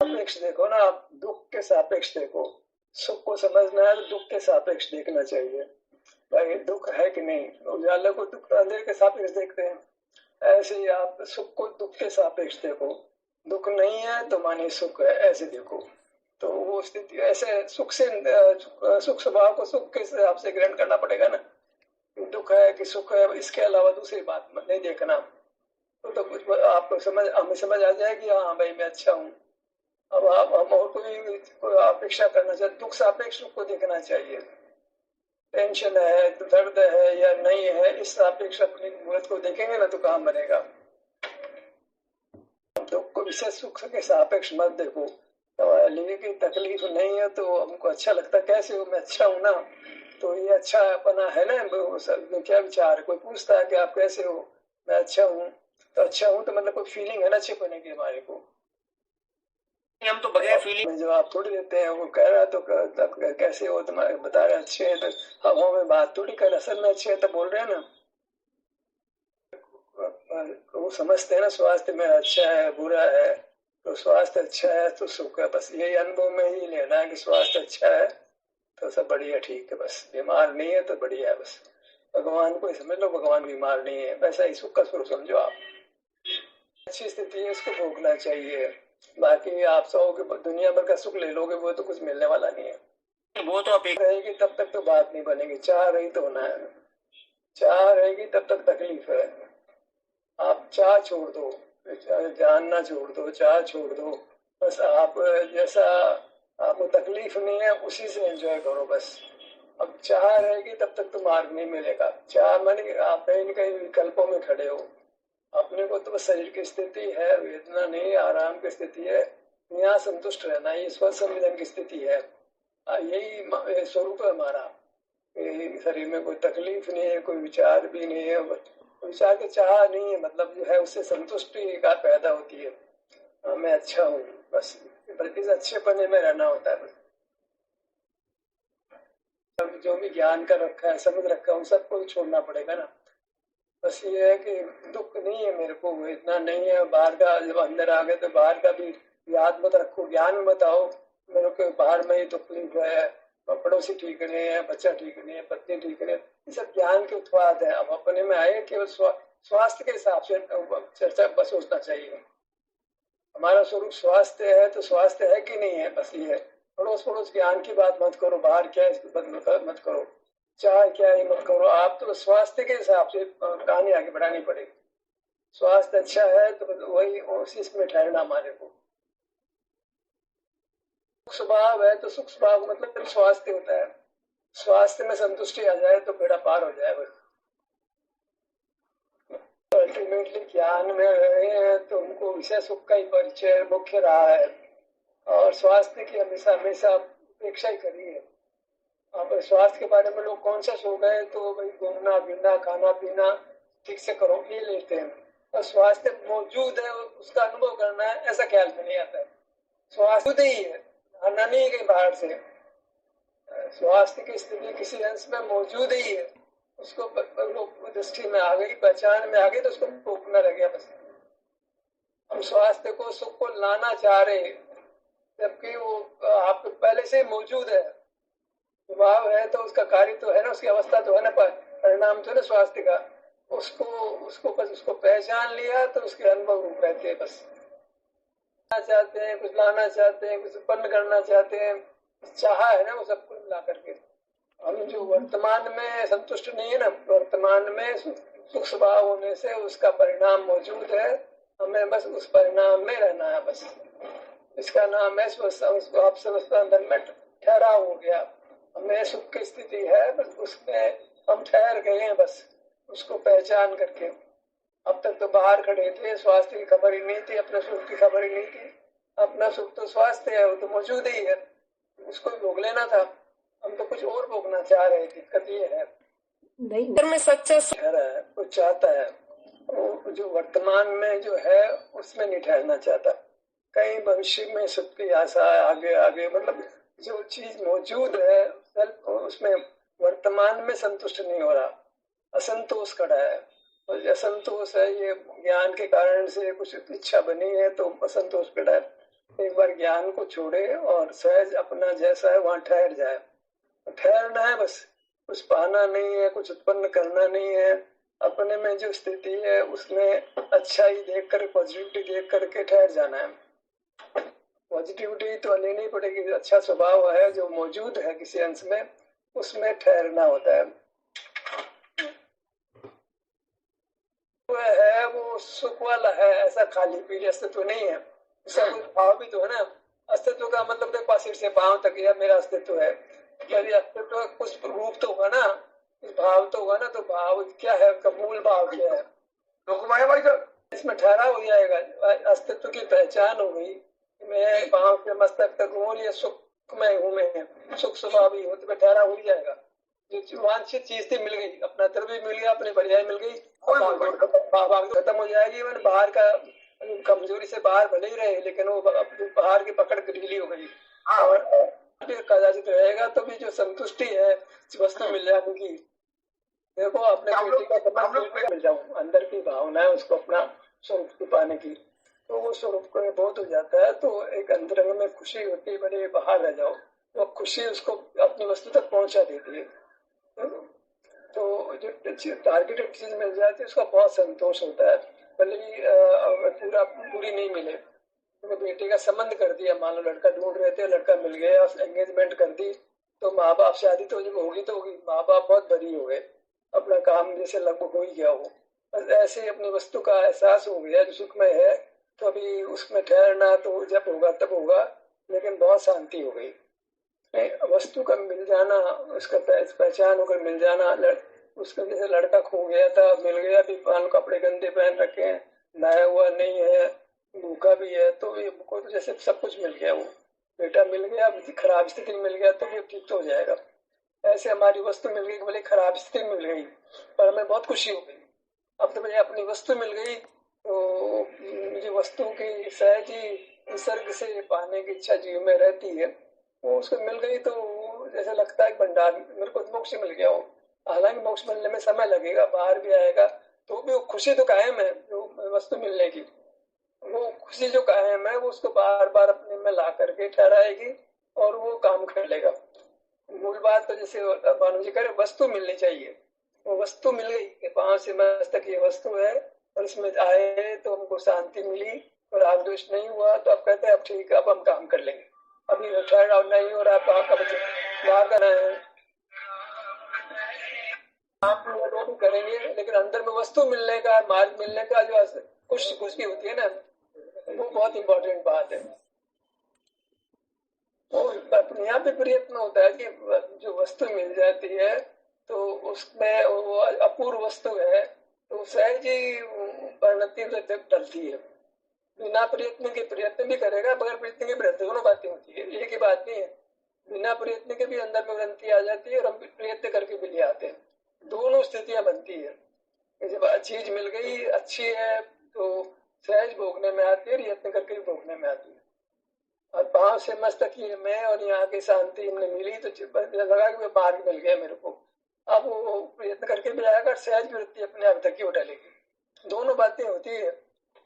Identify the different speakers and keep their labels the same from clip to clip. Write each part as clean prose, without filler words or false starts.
Speaker 1: सापेक्ष देखो ना, आप दुख के सापेक्ष देखो। सुख को समझना है तो दुख के सापेक्ष देखना चाहिए। भाई दुख है कि नहीं, उजाले को दुख अंधेरे के सापेक्ष देखते हैं, ऐसे ही आप सुख को दुख के सापेक्ष देखो। दुख नहीं है तो माने सुख है, ऐसे देखो। तो वो स्थिति ऐसे सुख से सुख स्वभाव को सुख के हिसाब से ग्रहण करना पड़ेगा ना। दुख है कि सुख है, इसके अलावा दूसरी बात मत नहीं देखना। तो कुछ आपको हमें समझ आ जाएगी, हाँ भाई मैं अच्छा हूँ। अब आप हम और कोई अपेक्षा करना चाहिए, दुख सापेक्ष को देखना चाहिए। टेंशन है, दर्द है या नहीं है, इस सापेक्ष अपनी मूर्त को देखेंगे ना तो काम बनेगा। दुख को विशेष सुख के सापेक्ष मत देखो। लिए की तकलीफ नहीं है तो हमको अच्छा लगता, कैसे हो, मैं अच्छा हूं ना। तो ये अच्छा अपना है ना, क्या विचार है, कोई पूछता है कि आप कैसे हो, मैं अच्छा हूँ। तो अच्छा हूँ तो मतलब कोई फीलिंग है ना अच्छे होने की हमारे को।
Speaker 2: हम तो बगैर फीलिंग
Speaker 1: में जवाब थोड़ी देते हैं। वो कह रहा है तो कैसे हो, तुम्हारे बता रहे अच्छे हैं, तो हवा में बात थोड़ी कर, असल में अच्छे है तो बोल रहे हैं ना। वो समझते हैं ना स्वास्थ्य में अच्छा है बुरा है, तो स्वास्थ्य अच्छा है तो सुख है, बस यही अनुभव में ही लेना है कि स्वास्थ्य अच्छा है तो सब बढ़िया ठीक है, बस बीमार नहीं है तो बढ़िया है। बस भगवान को समझ लो, भगवान बीमार नहीं है, वैसा ही सुख का स्वरूप समझो आप। अच्छी स्थिति है, इसको भोगना चाहिए। बाकी आप सौ दुनिया भर का सुख ले लोगे वो तो कुछ मिलने वाला नहीं है।
Speaker 2: वो तो अपेक्षा
Speaker 1: रहेगी तब तक तो बात नहीं बनेगी, चाह रही तो होना है, चाह रहेगी तब तक तकलीफ है। आप चाह छोड़ दो, जानना छोड़ दो, चाह छोड़ दो, बस आप जैसा आपको तकलीफ नहीं है उसी से एंजॉय करो बस। अब चाह रहेगी तब तक तो मार्ग नहीं मिलेगा। चाह माने आप कहीं न कहीं विकल्पों में खड़े हो। अपने को तो बस शरीर की स्थिति है, वेदना नहीं, आराम की स्थिति है, यहाँ संतुष्ट रहना, ये स्व संवेदन की स्थिति है। यही स्वरूप है हमारा। शरीर में कोई तकलीफ नहीं है, कोई विचार भी नहीं है, विचार की चाह नहीं है, मतलब जो है उससे संतुष्टि का पैदा होती है। मैं अच्छा हूँ, बस बल्कि इस अच्छेपने में रहना होता है। बस जो भी ज्ञान कर रखा है, समझ रखा है, उन सबको छोड़ना पड़ेगा ना। बस ये है कि दुख नहीं है मेरे को, इतना नहीं है। बाहर का जब अंदर आ गए तो बाहर का भी याद मत रखो, ज्ञान में बताओ मेरे को बाहर में ही तकलीफ है, पड़ोसी ठीक नहीं है, बच्चा ठीक नहीं है, पत्नी ठीक नहीं है, ये सब ज्ञान के उत्पाद है। अब अपने में आए केवल स्वास्थ्य के हिसाब से चर्चा बस सोचना चाहिए। हमारा स्वरूप स्वास्थ्य है तो स्वास्थ्य है कि नहीं है, बस ये है। पड़ोस पड़ोस ज्ञान की बात मत करो, बाहर क्या है इसकी मत करो, चाहे क्या है मत करो। आप तो स्वास्थ्य के हिसाब से कहानी आगे बढ़ानी पड़ेगी। स्वास्थ्य अच्छा है तो वही उसी में ठहरना हमारे को। सुख स्वभाव है तो सुख स्वभाव मतलब स्वास्थ्य होता है। स्वास्थ्य में संतुष्टि आ जाए तो बेड़ा पार हो जाए। बस अल्टीमेटली ज्ञान में रहे हैं तो उनको विषय सुख का ही परिचय मुख्य रहा है, और स्वास्थ्य की हमेशा हमेशा अपेक्षा ही करी है। अब स्वास्थ्य के बारे में लोग कॉन्शियस हो गए तो भाई घूमना फिरना खाना पीना ठीक से करो ये लेते हैं, और स्वास्थ्य मौजूद है उसका अनुभव करना है ऐसा ख्याल में नहीं आता है। स्वास्थ्य ही है, आना नहीं कहीं बाहर से। स्वास्थ्य की स्थिति किसी अंश में मौजूद ही है, उसको दृष्टि में आ गई, पहचान में आ गई तो उसको रोकना रह गया बस। हम स्वास्थ्य को सुख को लाना चाह रहे जबकि वो आप पहले से मौजूद है। स्वभाव है तो उसका कार्य तो है ना, उसकी अवस्था तो है ना, परिणाम तो है ना स्वास्थ्य का। उसको उसको बस उसको पहचान लिया तो उसके अनुभव रूप रहते हैं। बस चाहते हैं, कुछ लाना चाहते हैं, कुछ उत्पन्न करना चाहते हैं, चाह है ना वो सब कुछ मिला करके। हम जो वर्तमान में संतुष्ट नहीं है ना, वर्तमान में सुख स्वभाव होने से उसका परिणाम मौजूद है, हमें बस उस परिणाम में रहना है। बस इसका नाम है आप समझता अंदर में ठहरा हो गया, हमें सुख की स्थिति है, बस उसमें हम ठहर गए हैं बस उसको पहचान करके। अब तक तो बाहर खड़े थे, स्वास्थ्य की खबर ही नहीं थी, अपने सुख की खबर ही नहीं थी। अपना सुख तो स्वास्थ्य है, वो तो मौजूद ही है, उसको भोग लेना था। हम तो कुछ और भोगना चाह रहे थे, दिक्कत ये है। नहीं में सच्चा ठहरा है, वो चाहता है वो जो वर्तमान में जो है उसमें नहीं ठहरना चाहता। कहीं भविष्य में सुख की आशा है, आगे आगे मतलब जो चीज मौजूद है उसमें वर्तमान में संतुष्ट नहीं हो रहा, असंतोष खड़ा है। और असंतोष है ये ज्ञान के कारण से कुछ इच्छा बनी है तो असंतोष खड़ा है। एक बार ज्ञान को छोड़े और सहज अपना जैसा है वहां ठहर जाए। ठहरना है बस, कुछ पाना नहीं है, कुछ उत्पन्न करना नहीं है। अपने में जो स्थिति है उसमें अच्छा ही देख कर, पॉजिटिविटी देख करके ठहर जाना है। पॉजिटिविटी तो लेनी पड़ेगी, अच्छा स्वभाव है जो मौजूद है किसी अंश में, उसमें ठहरना होता है। वो है, वो सुख वाला है, ऐसा खाली पीली अस्तित्व नहीं है। उसका कुछ भाव भी तो है ना। अस्तित्व का मतलब देखो सिर से पांव तक यह मेरा अस्तित्व है। मेरी अस्तित्व कुछ रूप तो होगा ना, कुछ भाव तो होगा ना। तो भाव क्या है, उसका मूल भाव क्या है, इसमें ठहराव हो जाएगा। अस्तित्व की पहचान हो गई, मैं पांव से मस्तक तक हूँ, ये सुख में हूँ, मैं सुख स्वभावी हूँ, तो ठहराव हो ही जाएगा। जो वांछित चीज थी मिल गई, अपना तरफ भी मिल गया, अपनी पर्याय मिल गई, भाग खत्म हो जाएगी। मैंने बाहर का कमजोरी से बाहर भले ही रहे, लेकिन वो बाहर की पकड़ ढीली हो गई। और कदाचित रहेगा तो भी जो संतुष्टि है वस्तु मिल जाने की। देखो अपने बेटी का संबंध मिल जाऊं, अंदर की भावना है उसको अपना स्वरूप पाने की, तो वो स्वरूप को बहुत हो जाता है। तो एक अंतरंग में खुशी होती है, बड़े बाहर रह जाओ, वो खुशी उसको अपनी वस्तु तक पहुंचा देती है। तो जो टारगेटेड चीज मिल जाती है उसका बहुत संतोष होता है, भले ही पूरा पूरी नहीं मिले। तो बेटे का संबंध कर दिया, मान लो लड़का ढूंढ रहे थे, लड़का मिल गया, एंगेजमेंट कर दी, तो माँ बाप, शादी तो जब होगी तो होगी, माँ बाप बहुत बड़ी हो गए, अपना काम जैसे लगभग हो ही गया हो। बस ऐसे ही अपनी वस्तु का एहसास हो गया जो सुखमय है, तो अभी उसमें ठहरना तो जब होगा तब होगा, लेकिन बहुत शांति हो गई। वस्तु का मिल जाना, उसका पहचान होकर मिल जाना। उसका जैसे लड़का खो गया था, मिल गया, भी कपड़े गंदे पहन रखे हैं, नहाया हुआ नहीं है, भूखा भी है, तो ये को तो जैसे सब कुछ मिल गया। वो बेटा मिल गया, खराब स्थिति में मिल गया तो भी ठीक तो हो जाएगा। ऐसे हमारी वस्तु मिल गई, भले खराब स्थिति में मिल गई, पर हमें बहुत खुशी हो गई। अब तो भैया अपनी वस्तु मिल गई, तो मुझे वस्तु की सहज ही निसर्ग से पाने की इच्छा जीव में रहती है। वो उसको मिल गई तो जैसे लगता है भंडार, मेरे को मोक्ष मिल गया हो। हालांकि मोक्ष मिलने में समय लगेगा, बाहर भी आएगा, तो भी वो खुशी तो कायम है जो वस्तु मिलने की। वो खुशी जो कायम है वो उसको बार बार अपने में ला करके ठहराएगी और वो काम कर लेगा। मूल बात तो जैसे मानव जी करे, वस्तु मिलनी चाहिए। वो वस्तु मिल गई कि पांव से मस्तक ये वस्तु है, और इसमें आए तो हमको शांति मिली और राग द्वेष नहीं हुआ, तो अब कहते हैं अब ठीक है, अब हम काम कर लेंगे। अभी ठहर आउट नहीं हो रहा, कहाँ का बच्चे बाहर करना है, आप वो भी करेंगे, लेकिन अंदर में वस्तु मिलने का, मार्ग मिलने का जो खुशी होती है ना, वो बहुत इंपॉर्टेंट बात है। तो अपने यहाँ पे प्रयत्न होता है कि जो वस्तु मिल जाती है तो उसमें वो अपूर्व वस्तु है, तो सहज ही परिणति डलती है। बिना प्रयत्न के, प्रयत्न भी करेगा, बगैर प्रयत्न के प्रयत्न, दोनों बातें होती है, एक ही बात नहीं है। बिना प्रयत्न के भी अंदर में वृत्ति आ जाती है और हम प्रयत्न करके भी ले आते हैं, दोनों स्थितियां बनती है। जब चीज मिल गई अच्छी है तो सहज भोगने में आती है, प्रयत्न करके भी भोगने में आती है। और पांव से मस्तक ये मैं और यहाँ की शांति हमने मिली, तो लगा कि मार्ग मिल गया मेरे को। अब वो प्रयत्न करके भी आएगा, सहज वृत्ति अपने आप तक ही उठा लेगी। दोनों बातें होती है,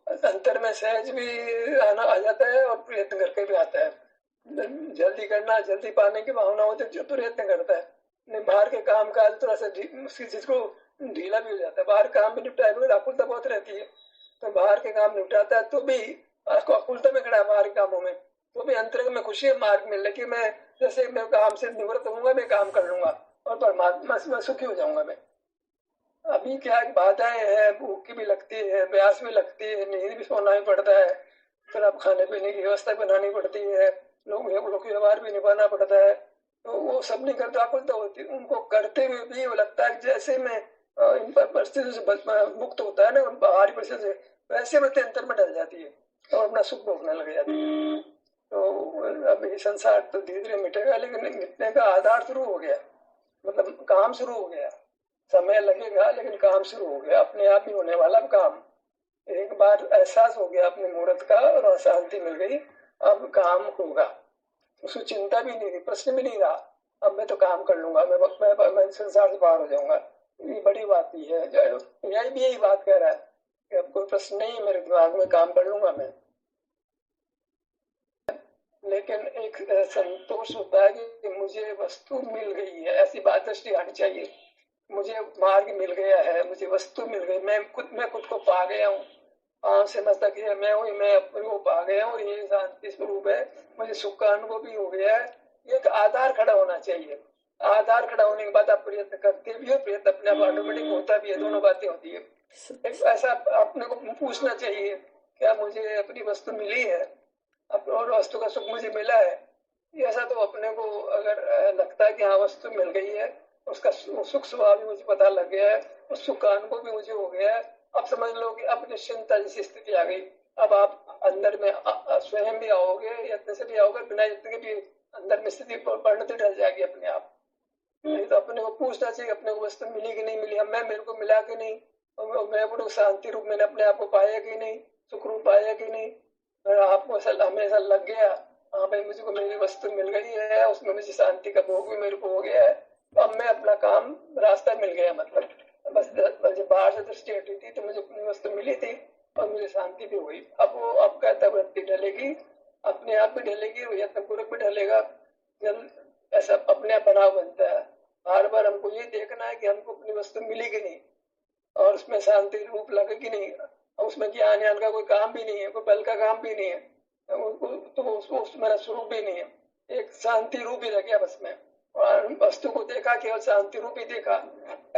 Speaker 1: अंतर में सहज भी आना आ जाता है और प्रयत्न करके भी आता है। जल्दी करना, जल्दी पाने की भावना होती है, जो प्रयत्न करता है। बाहर के काम काज थोड़ा सा उसकी चीज को ढीला भी हो जाता है, बाहर काम भी निपटाए हुए आकुलता बहुत रहती है, तो बाहर के काम निपटाता है तो भी आकुलता में खड़ा है बाहर के कामों में, तो भी अंतरंग में खुशी है मार्ग मिलने की। मैं जैसे मैं काम से निवृत्त होऊंगा, मैं काम कर लूंगा और परमात्मा से मैं सुखी हो जाऊंगा। मैं अभी क्या बाधाएं हैं, भूख की भी लगती है, प्यास भी लगती है, नींद भी सोना ही पड़ता है, फिर अब खाने पीने की व्यवस्था बनानी पड़ती है, लोग व्यवहार भी निभाना पड़ता है, तो वो सब नहीं करता, आकुलता होती। उनको करते हुए भी वो लगता है जैसे मैं इन परिस्थितियों से मुक्त होता है ना, बाहरी परिस्थिति से, वैसे वृत्ति अंतर में डल जाती है और अपना सुख भोगने लग जाती है। तो अब ये संसार तो धीरे धीरे मिटेगा, लेकिन मिटने का आधार शुरू हो गया, मतलब काम शुरू हो गया। समय लगेगा लेकिन काम शुरू हो गया, अपने आप ही होने वाला काम। एक बार एहसास हो गया अपने मुहूर्त का और शांति मिल गई, अब काम होगा, उसकी चिंता भी नहीं रही, प्रश्न भी नहीं रहा। अब मैं तो काम कर लूंगा, मैं संसार से बाहर हो जाऊंगा। ये बड़ी बात ही है, यही भी यही बात कह रहा है कि अब कोई प्रश्न नहीं है मेरे दिमाग में, काम कर लूंगा मैं। लेकिन एक संतोष होता है कि मुझे वस्तु मिल गई है, ऐसी बात दृष्टि आनी चाहिए। मुझे मार्ग मिल गया है, मुझे वस्तु मिल गई, मैं खुद को पा गया हूँ। पांव से मस्तक है, मैं हुई, मैं अपने को पा गया हूँ, ये शांति स्वरूप है, मुझे सुख का अनुभव भी हो गया है। ये एक आधार खड़ा होना चाहिए। आधार खड़ा होने के बाद आप प्रयत्न करते भी हो, प्रयत्न अपने आप ऑटोमेटिक होता भी है, दोनों बातें होती है। एक ऐसा अपने को पूछना चाहिए, क्या मुझे अपनी वस्तु मिली है, और वस्तु का सुख मुझे मिला है? ऐसा तो अपने को अगर लगता है कि हाँ वस्तु मिल गई है, उसका सुख स्वभाव भी मुझे पता लग गया है, उस सुख का अनुभव भी मुझे हो गया है, अब समझ लो कि अब निश्चिंतता जैसी स्थिति आ गई। अब आप अंदर में स्वयं भी आओगे, यत्न से भी आओगे, बिना यत्न के भी अंदर में स्थिति परिणति ढल जाएगी अपने आप। नहीं तो अपने को पूछना चाहिए, अपने को वस्तु मिली कि नहीं मिली, हम मैं मेरे को मिला कि नहीं, और मैं अपने शांति रूप मैंने अपने आप को पाया कि नहीं, सुख रूप पाया कि नहीं। आपको हमेशा लग गया हाँ भाई मुझे मेरी वस्तु मिल गई है, उसमें मुझे शांति का भोग भी मेरे को हो गया है, तो अब मैं अपना काम रास्ता मिल गया, मतलब बस बाहर से दृष्टि हटी थी तो मुझे अपनी वस्तु मिली थी और मुझे शांति भी हुई। अब वो अब कहता वृत्ति ढलेगी, अपने आप भी ढलेगी, यत्न पूर्वक भी ढलेगा, जब ऐसा अपने आप बनाव बनता है। बार बार हमको ये देखना है कि हमको अपनी वस्तु मिली कि नहीं, और उसमें शांति रूप लगे कि नहीं, और उसमें ज्ञान ज्ञान का कोई काम भी नहीं है, कोई बल का काम भी नहीं है, तो उसमें स्वरूप भी नहीं है, एक शांति रूप ही रह गया बस में, और वस्तु को देखा केवल शांति रूप ही देखा।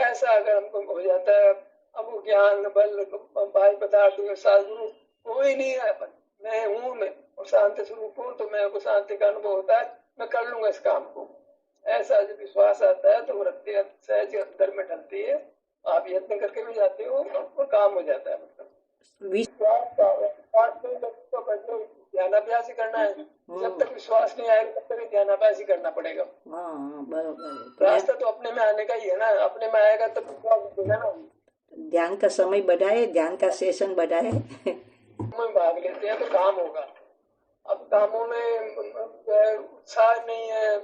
Speaker 1: ऐसा अगर हमको हो जाता है, अब वो ज्ञान बल बाह्य पदार्थ गुरु कोई नहीं है, अपन मैं हूँ, मैं और शांति स्वरूप हूँ, तो मेरे को शांति का अनुभव होता है, मैं कर लूंगा इस काम को। ऐसा जब विश्वास आता है तो वृत्ति सहज अंदर में ढलती है, आप यत्न करके भी जाते हो और काम हो जाता है। मतलब ध्यानाभ्यास ही करना है, जब तक विश्वास नहीं आएगा तब तक ध्यानाभ्यास ही करना पड़ेगा।
Speaker 3: बराबर।
Speaker 1: रास्ता तो अपने में आने का ही है ना, अपने में आएगा तब विश्वास दिखेगा ना।
Speaker 3: ध्यान का समय बढ़ाए, ध्यान का सेशन बढ़ाए,
Speaker 1: भाग लेते हैं तो काम होगा। अब कामों में उत्साह नहीं है,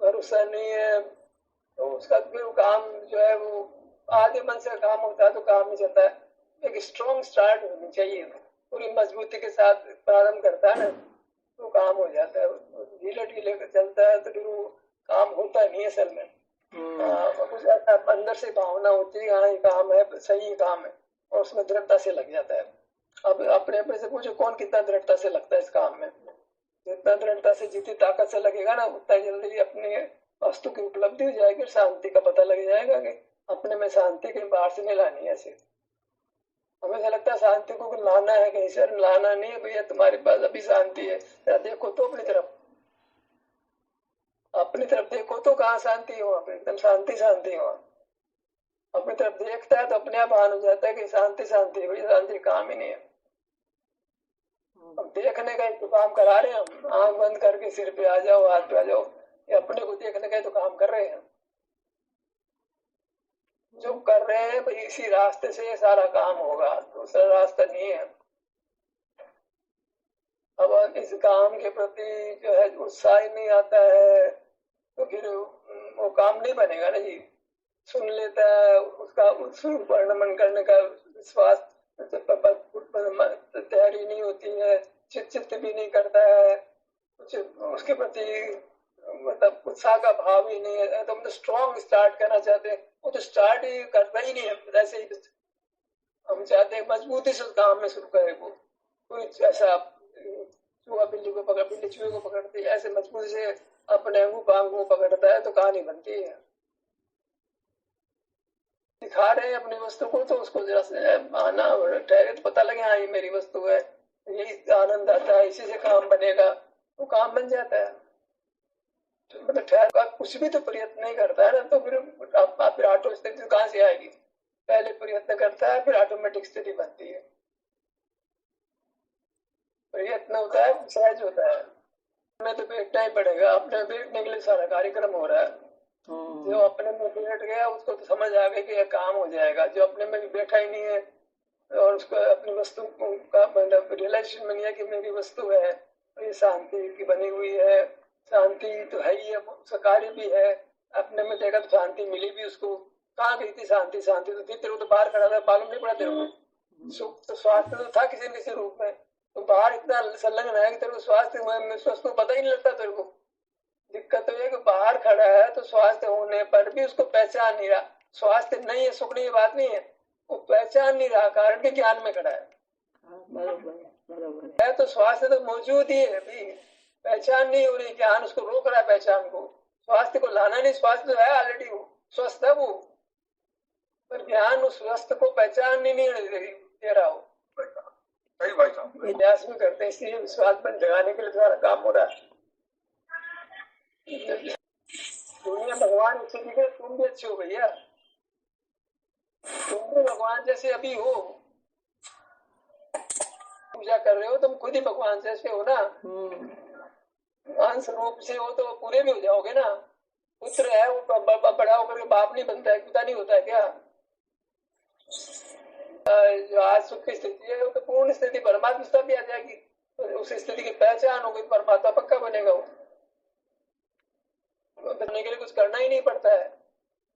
Speaker 1: भरोसा नहीं है, तो उसका फिर काम जो है वो आधे मन से काम होता है तो काम नहीं चलता है। एक स्ट्रॉन्ग स्टार्ट होनी चाहिए, पूरी मजबूती के साथ प्रारंभ करता है ना तो काम हो जाता है। ढीले ढीले चलता है तो फिर वो काम होता नहीं है असल में। कुछ ऐसा अंदर से भावना होती है हाँ ये काम है, सही काम है, और उसमें दृढ़ता से लग जाता है। अब अपने अपने से पूछो कौन कितना दृढ़ता से लगता है इस काम में। जितना दृढ़ता से जितनी ताकत से लगेगा ना उतना जल्दी अपने वस्तु की उपलब्धि हो जाएगी, शांति का पता लग जाएगा कि अपने में शांति कहीं बाहर से नहीं लानी है। ऐसे हमें ऐसा लगता है शांति को लाना है कहीं से, लाना नहीं है भैया, तुम्हारे पास अभी शांति है, देखो तो अपनी तरफ देखो तो कहाँ शांति हो, एकदम शांति शांति हो। अपनी तरफ देखता है तो अपने आप भान हो जाता है कि शांति शांति, भाई शांति काम ही नहीं है। अब देखने का तो काम करा रहे हैं हम, आंख बंद करके सिर पे आ जाओ, हाथ पे आ जाओ, ये अपने को देखने का तो काम कर रहे हैं। जो कर रहे हैं भाई इसी रास्ते से ये सारा काम होगा, दूसरा रास्ता नहीं है। अब इस काम के प्रति जो है उत्साह नहीं आता है तो फिर वो काम नहीं बनेगा ना जी। सुन लेता है उसका वर्णन करने का विश्वास तैयारी नहीं होती है, चित्त भी नहीं करता है, कुछ उसके प्रति मतलब उत्साह का भाव ही नहीं है। तो हम तो स्ट्रॉन्ग स्टार्ट करना चाहते हैं, वो तो स्टार्ट ही करता ही नहीं है। ऐसे ही हम चाहते हैं मजबूती से काम में शुरू करे, वो कोई ऐसा चूहा बिल्ली को पकड़, बिल्ली चूहे को पकड़ती है, ऐसे मजबूती से अपने अंगू पांगू पकड़ता है तो कहानी बनती है। दिखा रहे हैं अपनी वस्तु को तो उसको जरा से आना ठहरे तो पता लगे हाँ ये मेरी वस्तु है, यही आनंद आता है, इसी से काम बनेगा, तो काम बन जाता है। मतलब ठहर कुछ भी तो प्रयत्न नहीं करता है ना, तो फिर ऑटो स्थिति कहाँ से आएगी? पहले प्रयत्न करता है फिर ऑटोमेटिक स्थिति बनती है। प्रयत्न होता है सहज होता है, हमें तो बैठना ही पड़ेगा, अपने बैठने के लिए सारा कार्यक्रम हो रहा है। जो अपने में बैठ गया उसको तो समझ आ गई कि यह काम हो जाएगा, जो अपने में भी बैठा ही नहीं है और उसको अपनी वस्तु का मतलब रियलाइजेशन में नहीं है कि मेरी वस्तु है, ये शांति की बनी हुई है, शांति तो है ही है, उसका कार्य भी है, अपने में देखा तो शांति मिली भी उसको। कहाँ गई थी शांति? शांति तो थी, तेरे को तो बाहर खड़ा था, मालूम नहीं पड़ा तेरे को। सुख तो स्वास्थ्य तो था किसी न किसी रूप में, तो बाहर इतना संलग्न है कि तेरे को स्वास्थ्य में स्वस्थ को पता ही नहीं लगता तेरे को। दिक्कत तो ये कि बाहर खड़ा है तो स्वास्थ्य होने पर भी उसको पहचान नहीं रहा। स्वास्थ्य नहीं है, सुख नहीं, बात नहीं है, वो पहचान नहीं रहा, कारण के ज्ञान में खड़ा है।
Speaker 3: बरोबर
Speaker 1: है तो स्वास्थ्य तो मौजूद ही है अभी, पहचान नहीं हो रही, ज्ञान उसको रोक रहा है पहचान को। स्वास्थ्य को लाना नहीं, स्वास्थ्य तो है ऑलरेडी, वो स्वस्थ है वो, पर ज्ञान उस स्वस्थ को पहचान नहीं दे रहा हो।
Speaker 2: सही भाई साहब।
Speaker 1: अभ्यास में करते हैं, इसलिए विश्वास में जगाने के लिए तुम्हारा काम हो रहा है। दुनिया भगवान अच्छे दिखे, तुम भी अच्छे हो भैया, तुम भी भगवान जैसे अभी हो, पूजा कर रहे हो, तुम खुद ही भगवान जैसे हो ना। अंश रूप से हो तो पूरे भी हो जाओगे ना। पुत्र है वो बड़ा होकर के बाप नहीं बनता है, पिता नहीं होता है क्या? जो आज सुख की स्थिति है वो तो पूर्ण स्थिति परमात्मा भी आ जाएगी, तो उस स्थिति की पहचान हो गई, परमात्मा पक्का बनेगा वो। बनने के लिए कुछ करना ही नहीं पड़ता है,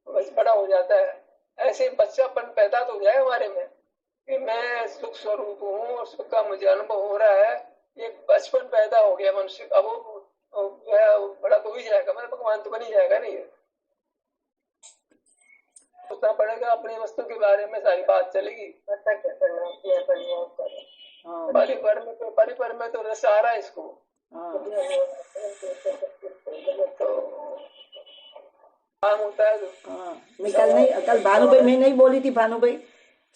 Speaker 1: बस बड़ा हो जाता है। ऐसे बच्चापन पैदा तो हो जाए हमारे में कि मैं सुख स्वरूप हूँ और सुख का मुझे अनुभव हो रहा है, ये बचपन पैदा हो गया मनुष्य। अब वो बड़ा तो ही जाएगा, मतलब भगवान तो बन ही जाएगा नहीं। सोचना पड़ेगा अपनी वस्तु के बारे में, सारी बात चलेगी। परिपर में तो रस आ रहा है इसको। काम होता है।
Speaker 3: मैं कल भानु भाई, मैं नहीं बोली थी भानु भाई,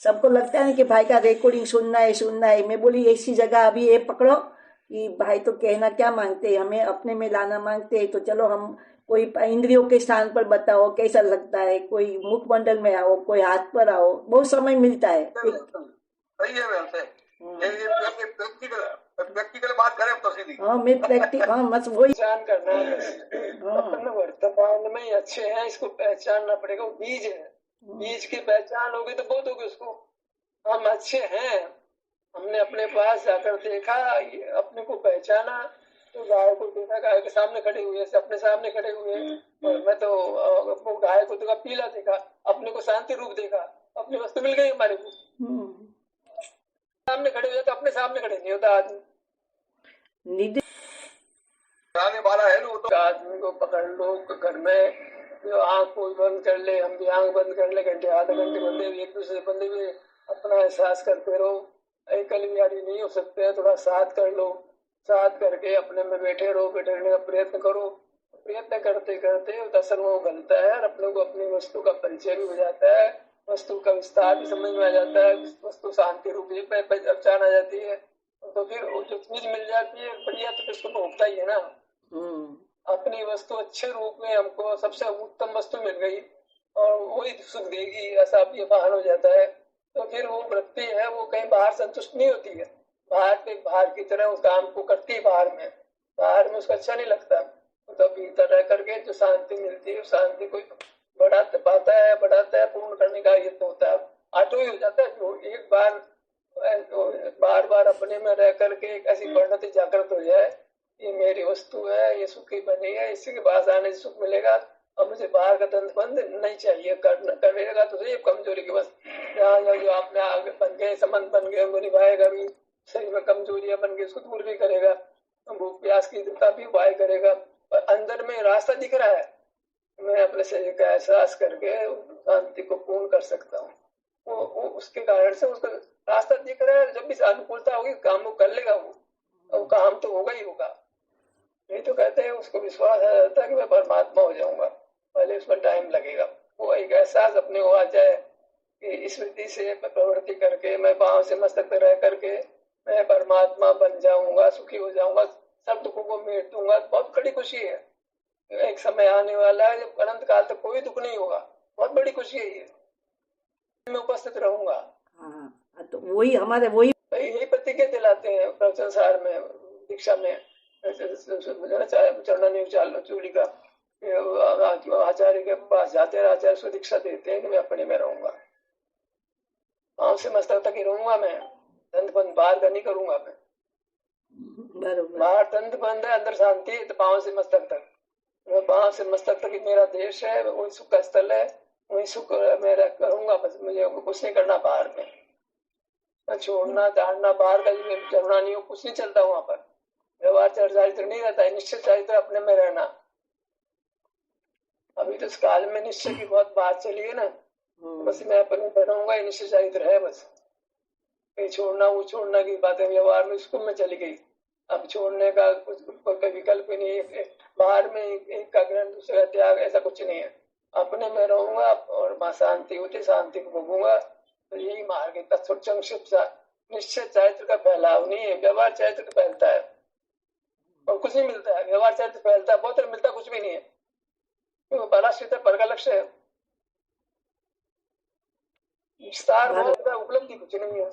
Speaker 3: सबको लगता है ना कि भाई का रिकॉर्डिंग सुनना है। मैं बोली ऐसी जगह अभी ये पकड़ो कि भाई तो कहना क्या मांगते हैं, हमें अपने में लाना मांगते हैं, तो चलो हम कोई इंद्रियों के स्थान पर बताओ कैसा लगता है, कोई मुखमंडल में आओ, कोई हाथ पर आओ, बहुत समय मिलता है।
Speaker 2: सही है वैसे, प्रैक्टिकल बात करें तो सीधी।
Speaker 3: हाँ मैं प्रैक्टिस, हाँ बस वही
Speaker 1: पहचान करना है। अपन वर्तमान में अच्छे हैं, इसको पहचानना पड़ेगा। वो बीज है, बीज की पहचान होगी तो बहुत होगी उसको। हम अच्छे हैं, हमने अपने पास जाकर देखा, अपने को पहचाना, तो गाय को देखा, गाय के सामने खड़े हुए, अपने सामने खड़े हुए, और मैं तो गाय को देखा पीला देखा, अपने को शांति रूप देखा, अपनी वस्तु मिल गई हमारे को। सामने खड़े हुए तो अपने सामने खड़े नहीं होता आदमी।
Speaker 2: वाला है लो तो
Speaker 1: आदमी को पकड़ लो घर में, जो आंख को बंद कर ले, हम भी आंख बंद कर ले, घंटे आधे घंटे बंदे हुए, एक दूसरे बंदे हुए, अपना एहसास करते रहो। एकल विहारी नहीं हो सकते हैं, थोड़ा साथ कर लो, साथ करके अपने में बैठे रहो, बैठने का प्रयत्न करो। प्रयत्न करते करते दर्शन वो गलता है और अपने को अपनी वस्तु का परिचय भी हो जाता है, वस्तु का विस्तार भी समझ में आ जाता है, वस्तु शांति रूप से पहचान आ जाती है, तो फिर जो चीज मिल जाती है बढ़िया, तो उसको भोगता ही है ना। अपनी वस्तु अच्छे रूप में हमको सबसे उत्तम वस्तु मिल गई और वही सुख देगी, ऐसा भी बाहर हो जाता है। तो फिर वो वृत्ति है वो कहीं बाहर संतुष्ट नहीं होती है, बाहर की तरह उस काम को करती है, बाहर में उसको अच्छा नहीं लगता। तो भीतर रह करके जो शांति मिलती है, शांति को बढ़ाता है, पूर्ण करने का यत्न होता है, आटो ही हो जाता है। जो एक बार अपने में रह करके एक ऐसी परिणति जागृत हो जाए, ये मेरी वस्तु है, ये सुखी बनी है, इसी के पास आने से सुख मिलेगा, अब मुझे बाहर का दंत बंद नहीं चाहिए। करेगा तो ये कमजोरी की बस जो आपने आगे बन गए, संबंध बन गए, उनको निभाएगा भी, शरीर में कमजोरियां बन गई उसको दूर भी करेगा, भूख प्यास की दृढ़ता भी उपाय करेगा। और अंदर में रास्ता दिख रहा है, मैं अपने शरीर का एहसास करके शांति को पूर्ण कर सकता हूँ। वो उसके कारण से उसको रास्ता दिख रहा है। जब भी अनुकूलता होगी काम वो कर लेगा, वो काम तो होगा ही होगा। नहीं तो कहते हैं उसको विश्वास आ जाता है कि मैं परमात्मा हो जाऊंगा, पहले उसमें टाइम लगेगा। वो एक एहसास अपने को आ जाए कि इस विधि से मैं प्रवृत्ति करके, मैं पांव से मस्तक पे रह करके मैं परमात्मा बन जाऊंगा, सुखी हो जाऊंगा, सब दुखों को मेट दूंगा। बहुत बड़ी खुशी है। एक समय आने वाला है जब अनंत काल तक कोई दुख नहीं होगा, बहुत बड़ी खुशी है ये, मैं उपस्थित रहूंगा।
Speaker 3: तो वही हमारे वही
Speaker 1: यही प्रतिज्ञा दिलाते हैं प्रवचन सार में, दीक्षा में, चूड़ी का आचार्य के पास जाते हैं, आचार्य को दीक्षा देते हैं कि मैं अपने में रहूंगा, पांव से मस्तक तक ही रहूंगा, मैं दंत बंद बाहर का नहीं करूंगा। मैं बाहर दंत बंद है, अंदर शांति है, तो पांव से मस्तक तक, पांव से मस्तक तक ही मेरा देश है, वही सुख का स्थल है, वही सुख मैं करूंगा। बस मुझे कुछ नहीं करना बाहर में। न छोड़ना धारना बाहर का जमना नहीं हो, कुछ नहीं चलता वहां पर। व्यवहार चरित्र नहीं रहता है, निश्चय चरित्र अपने में रहना। अभी तो इस काल में निश्चय की बहुत बात चली है ना, बस मैं अपने में रहूंगा, ये निश्चय चरित्र है बस। कहीं छोड़ना वो छोड़ना की बातें व्यवहार में स्कूल में चली गई। अब छोड़ने का कुछ कोई विकल्प ही नहीं है। बाहर में एक का ग्रहण दूसरे का त्याग, ऐसा कुछ नहीं है। अपने में रहूंगा और वहां शांति होती, शांति को भोगूंगा। तो यही मार्ग है। तत्संक्षिप्त निश्चय चरित्र का फैलाव नहीं है, व्यवहार चरित्र का फैलता है और कुछ नहीं मिलता है। व्यवहार चरित्र फैलता है बहुत, मिलता कुछ भी नहीं है, क्योंकि पराश्रित पर का लक्ष्य है। विस्तार बहुत, उपलब्धि कुछ नहीं है।